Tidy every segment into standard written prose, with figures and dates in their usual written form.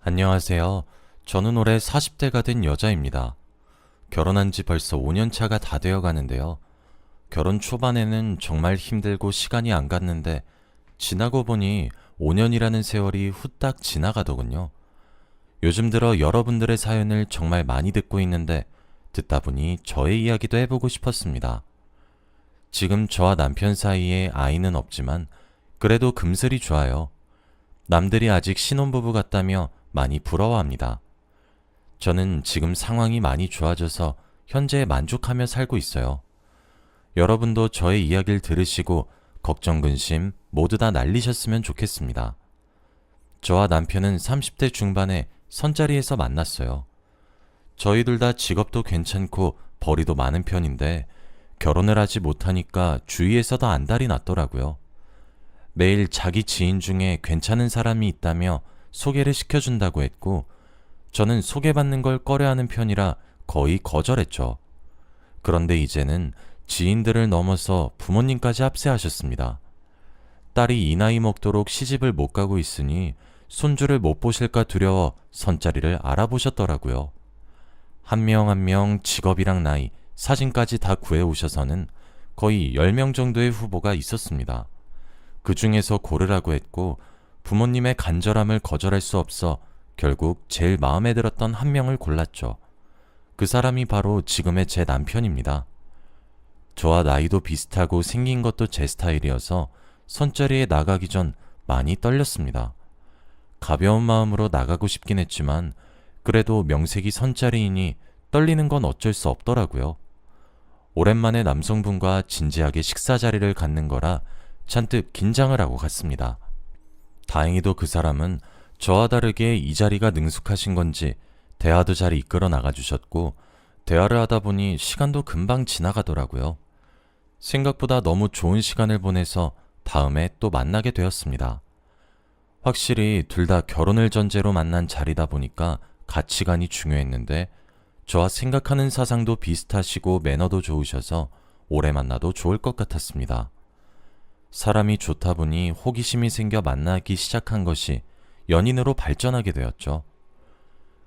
안녕하세요. 저는 올해 40대가 된 여자입니다. 결혼한 지 벌써 5년 차가 다 되어 가는데요. 결혼 초반에는 정말 힘들고 시간이 안 갔는데 지나고 보니 5년이라는 세월이 후딱 지나가더군요. 요즘 들어 여러분들의 사연을 정말 많이 듣고 있는데 듣다 보니 저의 이야기도 해보고 싶었습니다. 지금 저와 남편 사이에 아이는 없지만 그래도 금슬이 좋아요. 남들이 아직 신혼부부 같다며 많이 부러워합니다. 저는 지금 상황이 많이 좋아져서 현재 만족하며 살고 있어요. 여러분도 저의 이야기를 들으시고 걱정, 근심 모두 다 날리셨으면 좋겠습니다. 저와 남편은 30대 중반에 선자리에서 만났어요. 저희 둘 다 직업도 괜찮고 벌이도 많은 편인데 결혼을 하지 못하니까 주위에서도 안달이 났더라고요. 매일 자기 지인 중에 괜찮은 사람이 있다며 소개를 시켜준다고 했고 저는 소개받는 걸 꺼려하는 편이라 거의 거절했죠. 그런데 이제는 지인들을 넘어서 부모님까지 합세하셨습니다. 딸이 이 나이 먹도록 시집을 못 가고 있으니 손주를 못 보실까 두려워 선자리를 알아보셨더라고요. 한 명 한 명 직업이랑 나이, 사진까지 다 구해오셔서는 거의 10명 정도의 후보가 있었습니다. 그 중에서 고르라고 했고 부모님의 간절함을 거절할 수 없어 결국 제일 마음에 들었던 한 명을 골랐죠. 그 사람이 바로 지금의 제 남편입니다. 저와 나이도 비슷하고 생긴 것도 제 스타일이어서 선자리에 나가기 전 많이 떨렸습니다. 가벼운 마음으로 나가고 싶긴 했지만 그래도 명색이 선자리이니 떨리는 건 어쩔 수 없더라고요. 오랜만에 남성분과 진지하게 식사 자리를 갖는 거라 잔뜩 긴장을 하고 갔습니다. 다행히도 그 사람은 저와 다르게 이 자리가 능숙하신 건지 대화도 잘 이끌어 나가주셨고 대화를 하다 보니 시간도 금방 지나가더라고요. 생각보다 너무 좋은 시간을 보내서 다음에 또 만나게 되었습니다. 확실히 둘 다 결혼을 전제로 만난 자리다 보니까 가치관이 중요했는데 저와 생각하는 사상도 비슷하시고 매너도 좋으셔서 오래 만나도 좋을 것 같았습니다. 사람이 좋다 보니 호기심이 생겨 만나기 시작한 것이 연인으로 발전하게 되었죠.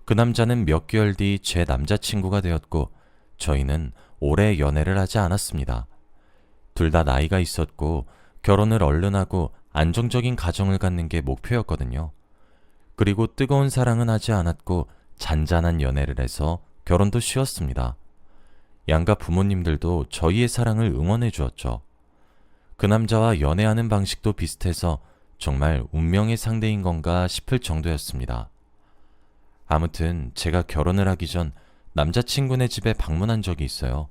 그 남자는 몇 개월 뒤 제 남자친구가 되었고 저희는 오래 연애를 하지 않았습니다. 둘 다 나이가 있었고 결혼을 얼른 하고 안정적인 가정을 갖는 게 목표였거든요. 그리고 뜨거운 사랑은 하지 않았고 잔잔한 연애를 해서 결혼도 쉬웠습니다. 양가 부모님들도 저희의 사랑을 응원해 주었죠. 그 남자와 연애하는 방식도 비슷해서 정말 운명의 상대인 건가 싶을 정도였습니다. 아무튼 제가 결혼을 하기 전 남자친구네 집에 방문한 적이 있어요.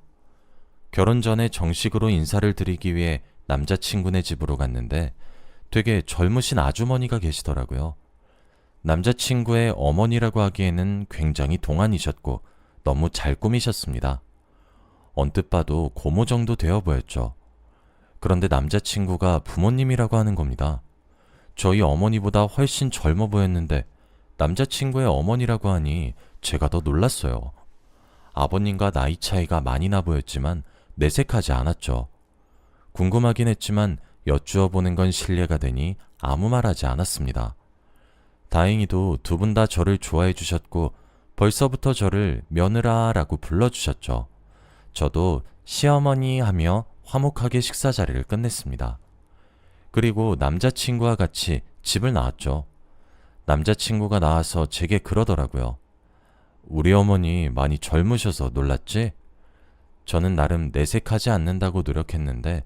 결혼 전에 정식으로 인사를 드리기 위해 남자친구네 집으로 갔는데 되게 젊으신 아주머니가 계시더라고요. 남자친구의 어머니라고 하기에는 굉장히 동안이셨고 너무 잘 꾸미셨습니다. 언뜻 봐도 고모 정도 되어 보였죠. 그런데 남자친구가 부모님이라고 하는 겁니다. 저희 어머니보다 훨씬 젊어 보였는데 남자친구의 어머니라고 하니 제가 더 놀랐어요. 아버님과 나이 차이가 많이 나 보였지만 내색하지 않았죠. 궁금하긴 했지만 여쭈어 보는 건 실례가 되니 아무 말 하지 않았습니다. 다행히도 두 분 다 저를 좋아해 주셨고 벌써부터 저를 며느라라고 불러주셨죠. 저도 시어머니 하며 화목하게 식사 자리를 끝냈습니다. 그리고 남자친구와 같이 집을 나왔죠. 남자친구가 나와서 제게 그러더라고요. 우리 어머니 많이 젊으셔서 놀랐지? 저는 나름 내색하지 않는다고 노력했는데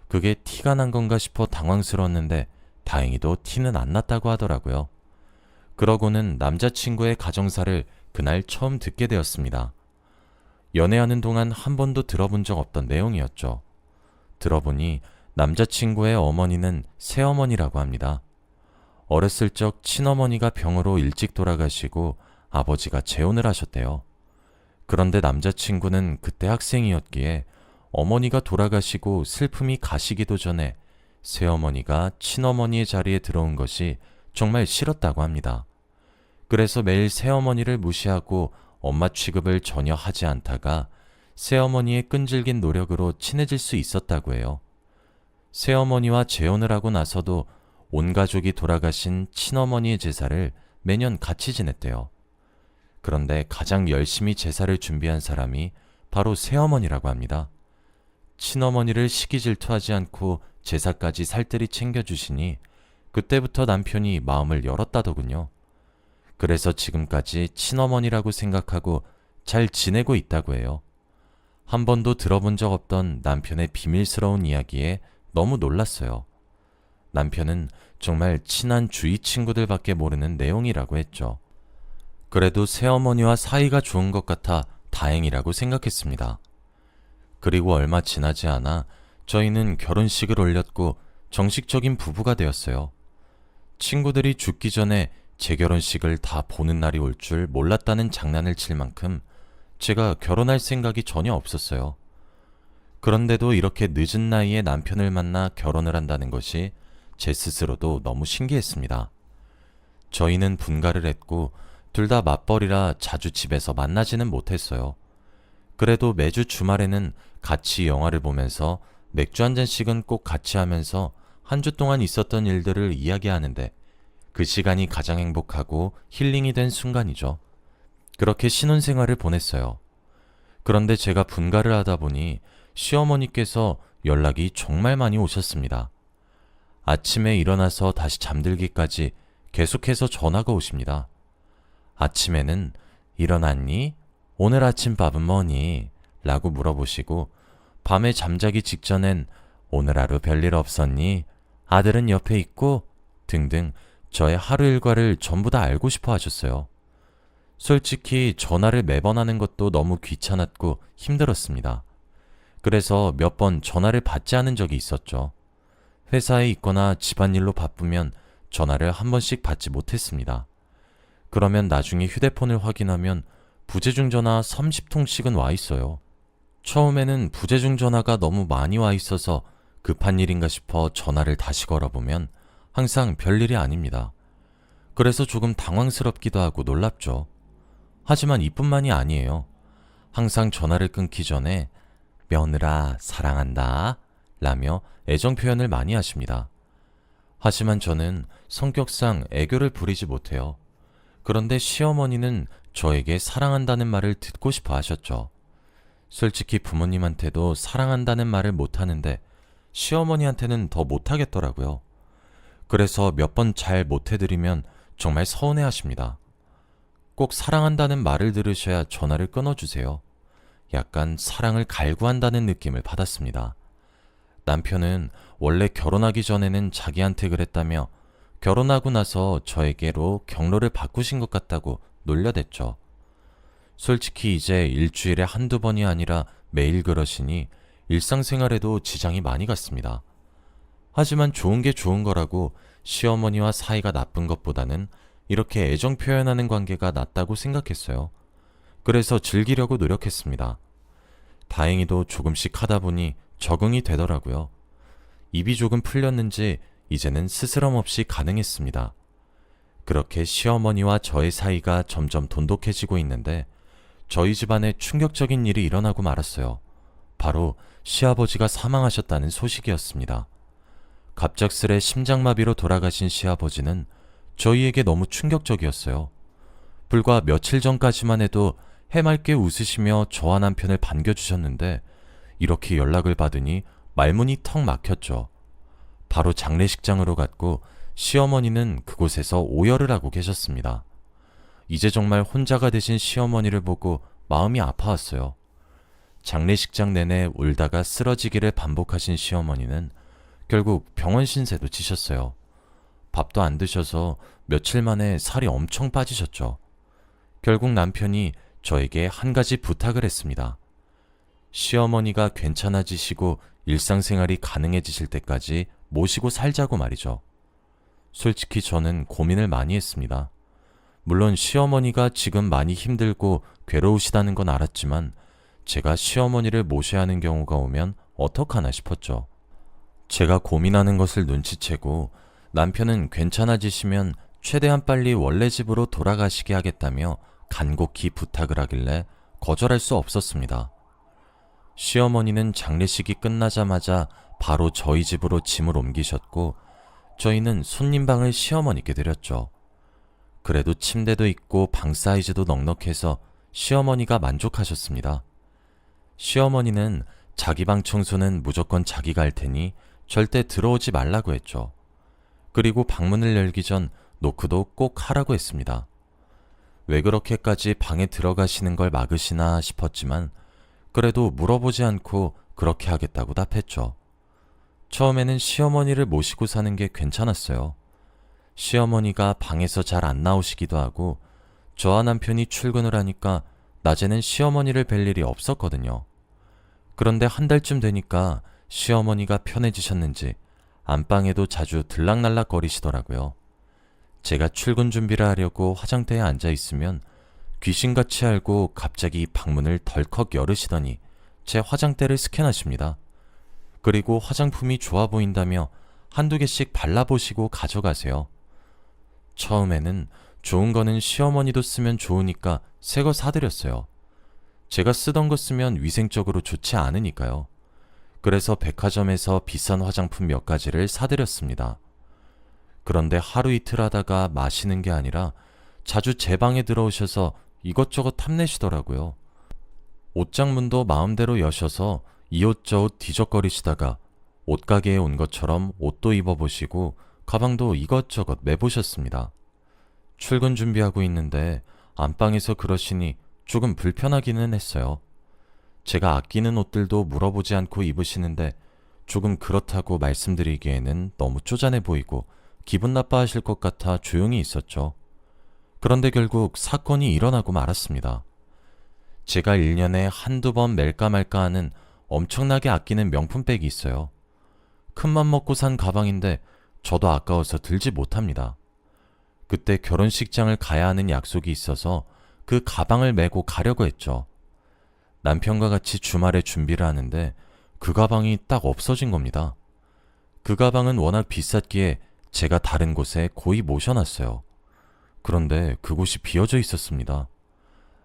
그게 티가 난 건가 싶어 당황스러웠는데 다행히도 티는 안 났다고 하더라고요. 그러고는 남자친구의 가정사를 그날 처음 듣게 되었습니다. 연애하는 동안 한 번도 들어본 적 없던 내용이었죠. 들어보니 남자친구의 어머니는 새어머니라고 합니다. 어렸을 적 친어머니가 병으로 일찍 돌아가시고 아버지가 재혼을 하셨대요. 그런데 남자친구는 그때 학생이었기에 어머니가 돌아가시고 슬픔이 가시기도 전에 새어머니가 친어머니의 자리에 들어온 것이 정말 싫었다고 합니다. 그래서 매일 새어머니를 무시하고 엄마 취급을 전혀 하지 않다가 새어머니의 끈질긴 노력으로 친해질 수 있었다고 해요. 새어머니와 재혼을 하고 나서도 온 가족이 돌아가신 친어머니의 제사를 매년 같이 지냈대요. 그런데 가장 열심히 제사를 준비한 사람이 바로 새어머니라고 합니다. 친어머니를 시기 질투하지 않고 제사까지 살뜰히 챙겨주시니 그때부터 남편이 마음을 열었다더군요. 그래서 지금까지 친어머니라고 생각하고 잘 지내고 있다고 해요. 한 번도 들어본 적 없던 남편의 비밀스러운 이야기에 너무 놀랐어요. 남편은 정말 친한 주위 친구들밖에 모르는 내용이라고 했죠. 그래도 새어머니와 사이가 좋은 것 같아 다행이라고 생각했습니다. 그리고 얼마 지나지 않아 저희는 결혼식을 올렸고 정식적인 부부가 되었어요. 친구들이 죽기 전에 제 결혼식을 다 보는 날이 올 줄 몰랐다는 장난을 칠 만큼 제가 결혼할 생각이 전혀 없었어요. 그런데도 이렇게 늦은 나이에 남편을 만나 결혼을 한다는 것이 제 스스로도 너무 신기했습니다. 저희는 분가를 했고 둘 다 맞벌이라 자주 집에서 만나지는 못했어요. 그래도 매주 주말에는 같이 영화를 보면서 맥주 한 잔씩은 꼭 같이 하면서 한 주 동안 있었던 일들을 이야기하는데 그 시간이 가장 행복하고 힐링이 된 순간이죠. 그렇게 신혼생활을 보냈어요. 그런데 제가 분가를 하다 보니 시어머니께서 연락이 정말 많이 오셨습니다. 아침에 일어나서 다시 잠들기까지 계속해서 전화가 오십니다. 아침에는 일어났니? 오늘 아침밥은 뭐니? 라고 물어보시고 밤에 잠자기 직전엔 오늘 하루 별일 없었니? 아들은 옆에 있고? 등등 저의 하루 일과를 전부 다 알고 싶어 하셨어요. 솔직히 전화를 매번 하는 것도 너무 귀찮았고 힘들었습니다. 그래서 몇 번 전화를 받지 않은 적이 있었죠. 회사에 있거나 집안일로 바쁘면 전화를 한 번씩 받지 못했습니다. 그러면 나중에 휴대폰을 확인하면 부재중 전화 30통씩은 와 있어요. 처음에는 부재중 전화가 너무 많이 와 있어서 급한 일인가 싶어 전화를 다시 걸어보면 항상 별일이 아닙니다. 그래서 조금 당황스럽기도 하고 놀랍죠. 하지만 이뿐만이 아니에요. 항상 전화를 끊기 전에 며느라 사랑한다 라며 애정 표현을 많이 하십니다. 하지만 저는 성격상 애교를 부리지 못해요. 그런데 시어머니는 저에게 사랑한다는 말을 듣고 싶어 하셨죠. 솔직히 부모님한테도 사랑한다는 말을 못하는데 시어머니한테는 더 못하겠더라고요. 그래서 몇 번 잘 못해드리면 정말 서운해 하십니다. 꼭 사랑한다는 말을 들으셔야 전화를 끊어주세요. 약간 사랑을 갈구한다는 느낌을 받았습니다. 남편은 원래 결혼하기 전에는 자기한테 그랬다며 결혼하고 나서 저에게로 경로를 바꾸신 것 같다고 놀려댔죠. 솔직히 이제 일주일에 한두 번이 아니라 매일 그러시니 일상생활에도 지장이 많이 갔습니다. 하지만 좋은 게 좋은 거라고 시어머니와 사이가 나쁜 것보다는 이렇게 애정 표현하는 관계가 낫다고 생각했어요. 그래서 즐기려고 노력했습니다. 다행히도 조금씩 하다 보니 적응이 되더라고요. 입이 조금 풀렸는지 이제는 스스럼 없이 가능했습니다. 그렇게 시어머니와 저의 사이가 점점 돈독해지고 있는데 저희 집안에 충격적인 일이 일어나고 말았어요. 바로 시아버지가 사망하셨다는 소식이었습니다. 갑작스레 심장마비로 돌아가신 시아버지는 저희에게 너무 충격적이었어요. 불과 며칠 전까지만 해도 해맑게 웃으시며 저와 남편을 반겨주셨는데 이렇게 연락을 받으니 말문이 턱 막혔죠. 바로 장례식장으로 갔고 시어머니는 그곳에서 오열을 하고 계셨습니다. 이제 정말 혼자가 되신 시어머니를 보고 마음이 아파왔어요. 장례식장 내내 울다가 쓰러지기를 반복하신 시어머니는 결국 병원 신세도 지셨어요. 밥도 안 드셔서 며칠 만에 살이 엄청 빠지셨죠. 결국 남편이 저에게 한 가지 부탁을 했습니다. 시어머니가 괜찮아지시고 일상생활이 가능해지실 때까지 모시고 살자고 말이죠. 솔직히 저는 고민을 많이 했습니다. 물론 시어머니가 지금 많이 힘들고 괴로우시다는 건 알았지만 제가 시어머니를 모셔야 하는 경우가 오면 어떡하나 싶었죠. 제가 고민하는 것을 눈치채고 남편은 괜찮아지시면 최대한 빨리 원래 집으로 돌아가시게 하겠다며 간곡히 부탁을 하길래 거절할 수 없었습니다. 시어머니는 장례식이 끝나자마자 바로 저희 집으로 짐을 옮기셨고 저희는 손님방을 시어머니께 드렸죠. 그래도 침대도 있고 방 사이즈도 넉넉해서 시어머니가 만족하셨습니다. 시어머니는 자기 방 청소는 무조건 자기가 할 테니 절대 들어오지 말라고 했죠. 그리고 방문을 열기 전 노크도 꼭 하라고 했습니다. 왜 그렇게까지 방에 들어가시는 걸 막으시나 싶었지만 그래도 물어보지 않고 그렇게 하겠다고 답했죠. 처음에는 시어머니를 모시고 사는 게 괜찮았어요. 시어머니가 방에서 잘 안 나오시기도 하고 저와 남편이 출근을 하니까 낮에는 시어머니를 뵐 일이 없었거든요. 그런데 한 달쯤 되니까 시어머니가 편해지셨는지 안방에도 자주 들락날락 거리시더라고요. 제가 출근 준비를 하려고 화장대에 앉아 있으면 귀신같이 알고 갑자기 방문을 덜컥 열으시더니 제 화장대를 스캔하십니다. 그리고 화장품이 좋아 보인다며 한두 개씩 발라보시고 가져가세요. 처음에는 좋은 거는 시어머니도 쓰면 좋으니까 새 거 사드렸어요. 제가 쓰던 거 쓰면 위생적으로 좋지 않으니까요. 그래서 백화점에서 비싼 화장품 몇 가지를 사드렸습니다. 그런데 하루 이틀 하다가 마시는 게 아니라 자주 제 방에 들어오셔서 이것저것 탐내시더라고요. 옷장문도 마음대로 여셔서 이옷저옷 뒤적거리시다가 옷가게에 온 것처럼 옷도 입어보시고 가방도 이것저것 매보셨습니다. 출근 준비하고 있는데 안방에서 그러시니 조금 불편하기는 했어요. 제가 아끼는 옷들도 물어보지 않고 입으시는데 조금 그렇다고 말씀드리기에는 너무 쪼잔해 보이고 기분 나빠하실 것 같아 조용히 있었죠. 그런데 결국 사건이 일어나고 말았습니다. 제가 1년에 한두 번 멜까 말까 하는 엄청나게 아끼는 명품백이 있어요. 큰맘 먹고 산 가방인데 저도 아까워서 들지 못합니다. 그때 결혼식장을 가야 하는 약속이 있어서 그 가방을 메고 가려고 했죠. 남편과 같이 주말에 준비를 하는데 그 가방이 딱 없어진 겁니다. 그 가방은 워낙 비쌌기에 제가 다른 곳에 고이 모셔놨어요. 그런데 그곳이 비어져 있었습니다.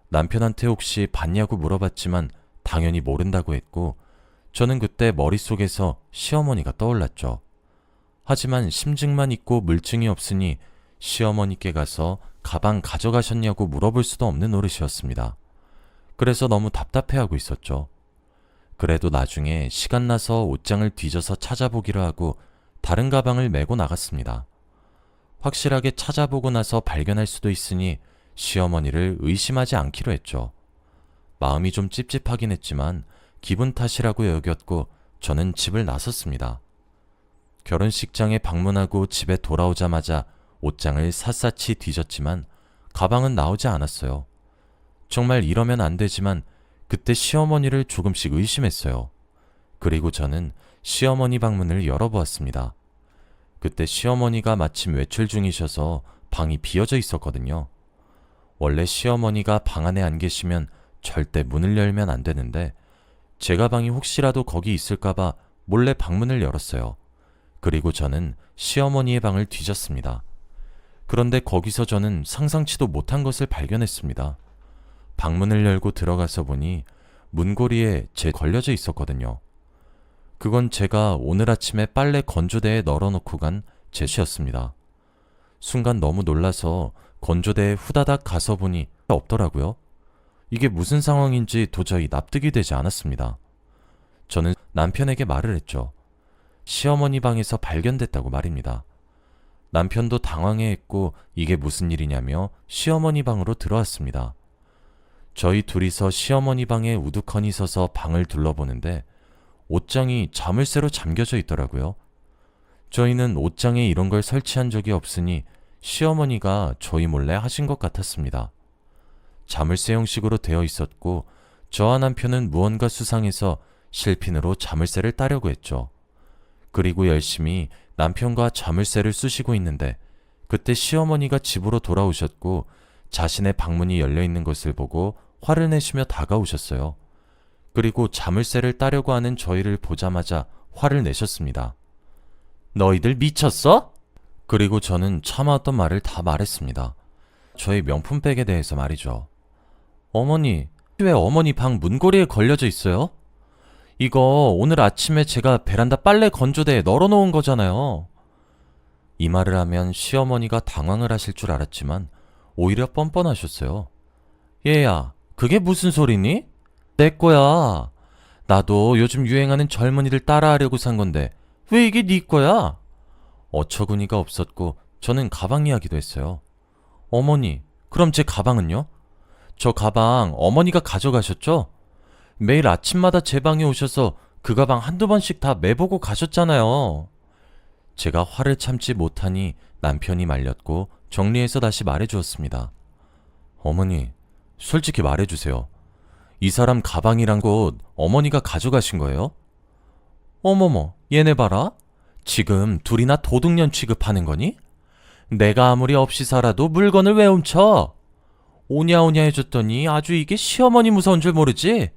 남편한테 혹시 봤냐고 물어봤지만 당연히 모른다고 했고 저는 그때 머릿속에서 시어머니가 떠올랐죠. 하지만 심증만 있고 물증이 없으니 시어머니께 가서 가방 가져가셨냐고 물어볼 수도 없는 노릇이었습니다. 그래서 너무 답답해하고 있었죠. 그래도 나중에 시간 나서 옷장을 뒤져서 찾아보기로 하고 다른 가방을 메고 나갔습니다. 확실하게 찾아보고 나서 발견할 수도 있으니 시어머니를 의심하지 않기로 했죠. 마음이 좀 찝찝하긴 했지만 기분 탓이라고 여겼고 저는 집을 나섰습니다. 결혼식장에 방문하고 집에 돌아오자마자 옷장을 샅샅이 뒤졌지만 가방은 나오지 않았어요. 정말 이러면 안 되지만 그때 시어머니를 조금씩 의심했어요. 그리고 저는 시어머니 방문을 열어보았습니다. 그때 시어머니가 마침 외출 중이셔서 방이 비어져 있었거든요. 원래 시어머니가 방 안에 안 계시면 절대 문을 열면 안 되는데 제 가방이 혹시라도 거기 있을까봐 몰래 방문을 열었어요. 그리고 저는 시어머니의 방을 뒤졌습니다. 그런데 거기서 저는 상상치도 못한 것을 발견했습니다. 방문을 열고 들어가서 보니 문고리에 제 걸려져 있었거든요. 그건 제가 오늘 아침에 빨래 건조대에 널어놓고 간 제시였습니다. 순간 너무 놀라서 건조대에 후다닥 가서 보니 없더라고요. 이게 무슨 상황인지 도저히 납득이 되지 않았습니다. 저는 남편에게 말을 했죠. 시어머니 방에서 발견됐다고 말입니다. 남편도 당황해했고 이게 무슨 일이냐며 시어머니 방으로 들어왔습니다. 저희 둘이서 시어머니 방에 우두커니 서서 방을 둘러보는데 옷장이 자물쇠로 잠겨져 있더라고요. 저희는 옷장에 이런 걸 설치한 적이 없으니 시어머니가 저희 몰래 하신 것 같았습니다. 자물쇠 형식으로 되어 있었고 저와 남편은 무언가 수상해서 실핀으로 자물쇠를 따려고 했죠. 그리고 열심히 남편과 자물쇠를 쑤시고 있는데 그때 시어머니가 집으로 돌아오셨고 자신의 방문이 열려있는 것을 보고 화를 내시며 다가오셨어요. 그리고 자물쇠를 따려고 하는 저희를 보자마자 화를 내셨습니다. 너희들 미쳤어? 그리고 저는 참아왔던 말을 다 말했습니다. 저의 명품백에 대해서 말이죠. 어머니, 왜 어머니 방 문고리에 걸려져 있어요? 이거 오늘 아침에 제가 베란다 빨래 건조대에 널어놓은 거잖아요. 이 말을 하면 시어머니가 당황을 하실 줄 알았지만 오히려 뻔뻔하셨어요. 얘야, 그게 무슨 소리니? 내 거야. 나도 요즘 유행하는 젊은이들 따라하려고 산 건데 왜 이게 네 거야? 어처구니가 없었고 저는 가방 이야기도 했어요. 어머니, 그럼 제 가방은요? 저 가방 어머니가 가져가셨죠? 매일 아침마다 제 방에 오셔서 그 가방 한두 번씩 다 매보고 가셨잖아요. 제가 화를 참지 못하니 남편이 말렸고 정리해서 다시 말해주었습니다. 어머니, 솔직히 말해주세요. 이 사람 가방이란 곳 어머니가 가져가신 거예요? 어머머, 얘네 봐라. 지금 둘이나 도둑년 취급하는 거니? 내가 아무리 없이 살아도 물건을 왜 훔쳐? 오냐오냐 해줬더니 아주 이게 시어머니 무서운 줄 모르지?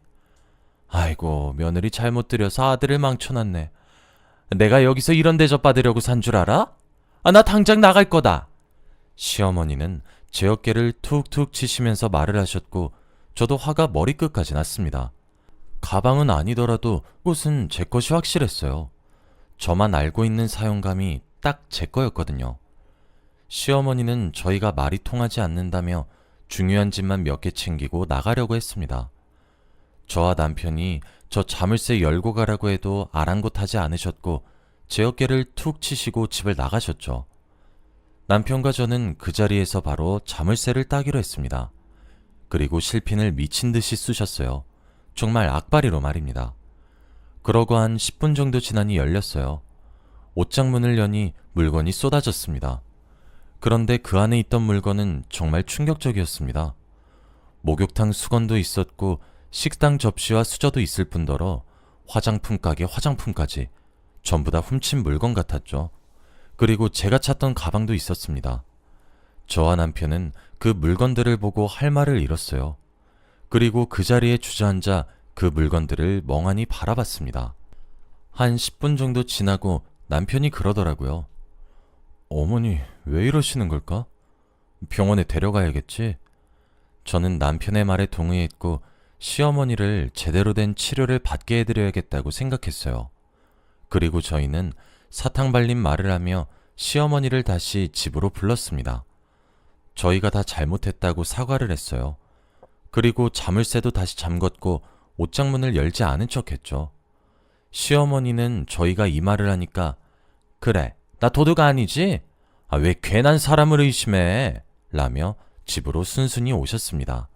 아이고, 며느리 잘못 들여서 아들을 망쳐놨네. 내가 여기서 이런 대접 받으려고 산 줄 알아? 나 당장 나갈 거다. 시어머니는 제 어깨를 툭툭 치시면서 말을 하셨고 저도 화가 머리끝까지 났습니다. 가방은 아니더라도 꽃은 제 것이 확실했어요. 저만 알고 있는 사용감이 딱 제 거였거든요. 시어머니는 저희가 말이 통하지 않는다며 중요한 집만 몇 개 챙기고 나가려고 했습니다. 저와 남편이 저 자물쇠 열고 가라고 해도 아랑곳하지 않으셨고 제 어깨를 툭 치시고 집을 나가셨죠. 남편과 저는 그 자리에서 바로 자물쇠를 따기로 했습니다. 그리고 실핀을 미친 듯이 쑤셨어요. 정말 악바리로 말입니다. 그러고 한 10분 정도 지나니 열렸어요. 옷장문을 여니 물건이 쏟아졌습니다. 그런데 그 안에 있던 물건은 정말 충격적이었습니다. 목욕탕 수건도 있었고 식당 접시와 수저도 있을 뿐더러 화장품 가게 화장품까지 전부 다 훔친 물건 같았죠. 그리고 제가 찾던 가방도 있었습니다. 저와 남편은 그 물건들을 보고 할 말을 잃었어요. 그리고 그 자리에 주저앉아 그 물건들을 멍하니 바라봤습니다. 한 10분 정도 지나고 남편이 그러더라고요. 어머니, 왜 이러시는 걸까? 병원에 데려가야겠지? 저는 남편의 말에 동의했고 시어머니를 제대로 된 치료를 받게 해드려야겠다고 생각했어요. 그리고 저희는 사탕 발린 말을 하며 시어머니를 다시 집으로 불렀습니다. 저희가 다 잘못했다고 사과를 했어요. 그리고 자물쇠도 다시 잠궜고 옷장문을 열지 않은 척 했죠. 시어머니는 저희가 이 말을 하니까 그래, 나 도둑 아니지? 왜 괜한 사람을 의심해? 라며 집으로 순순히 오셨습니다.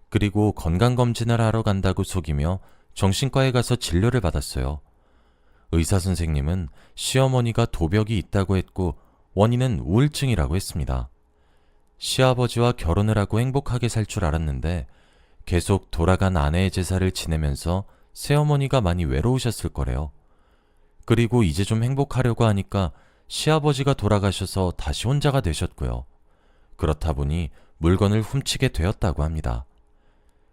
그리고 건강검진을 하러 간다고 속이며 정신과에 가서 진료를 받았어요. 의사 선생님은 시어머니가 도벽이 있다고 했고 원인은 우울증이라고 했습니다. 시아버지와 결혼을 하고 행복하게 살 줄 알았는데 계속 돌아간 아내의 제사를 지내면서 새어머니가 많이 외로우셨을 거래요. 그리고 이제 좀 행복하려고 하니까 시아버지가 돌아가셔서 다시 혼자가 되셨고요. 그렇다 보니 물건을 훔치게 되었다고 합니다.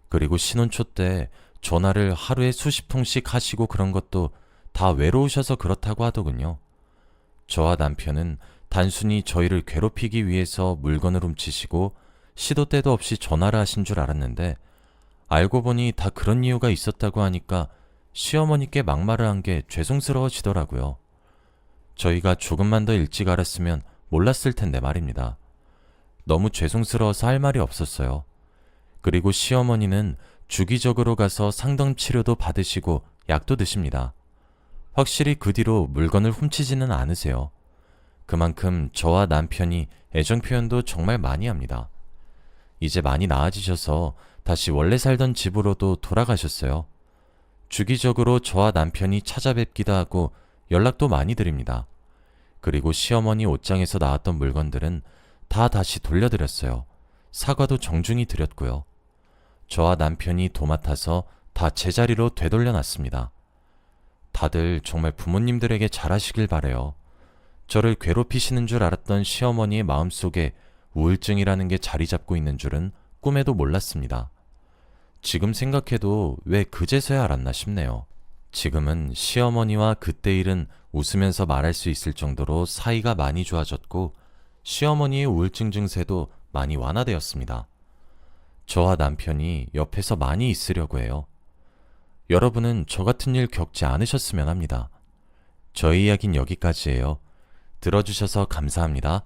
그리고 신혼초 때 전화를 하루에 수십 통씩 하시고 그런 것도 다 외로우셔서 그렇다고 하더군요. 저와 남편은 단순히 저희를 괴롭히기 위해서 물건을 훔치시고 시도 때도 없이 전화를 하신 줄 알았는데 알고 보니 다 그런 이유가 있었다고 하니까 시어머니께 막말을 한 게 죄송스러워지더라고요. 저희가 조금만 더 일찍 알았으면 몰랐을 텐데 말입니다. 너무 죄송스러워서 할 말이 없었어요. 그리고 시어머니는 주기적으로 가서 상담 치료도 받으시고 약도 드십니다. 확실히 그 뒤로 물건을 훔치지는 않으세요. 그만큼 저와 남편이 애정 표현도 정말 많이 합니다. 이제 많이 나아지셔서 다시 원래 살던 집으로도 돌아가셨어요. 주기적으로 저와 남편이 찾아뵙기도 하고 연락도 많이 드립니다. 그리고 시어머니 옷장에서 나왔던 물건들은 다 다시 돌려드렸어요. 사과도 정중히 드렸고요. 저와 남편이 도맡아서 다 제자리로 되돌려놨습니다. 다들 정말 부모님들에게 잘하시길 바래요. 저를 괴롭히시는 줄 알았던 시어머니의 마음속에 우울증이라는 게 자리 잡고 있는 줄은 꿈에도 몰랐습니다. 지금 생각해도 왜 그제서야 알았나 싶네요. 지금은 시어머니와 그때 일은 웃으면서 말할 수 있을 정도로 사이가 많이 좋아졌고 시어머니의 우울증 증세도 많이 완화되었습니다. 저와 남편이 옆에서 많이 있으려고 해요. 여러분은 저 같은 일 겪지 않으셨으면 합니다. 저희 이야기는 여기까지예요. 들어주셔서 감사합니다.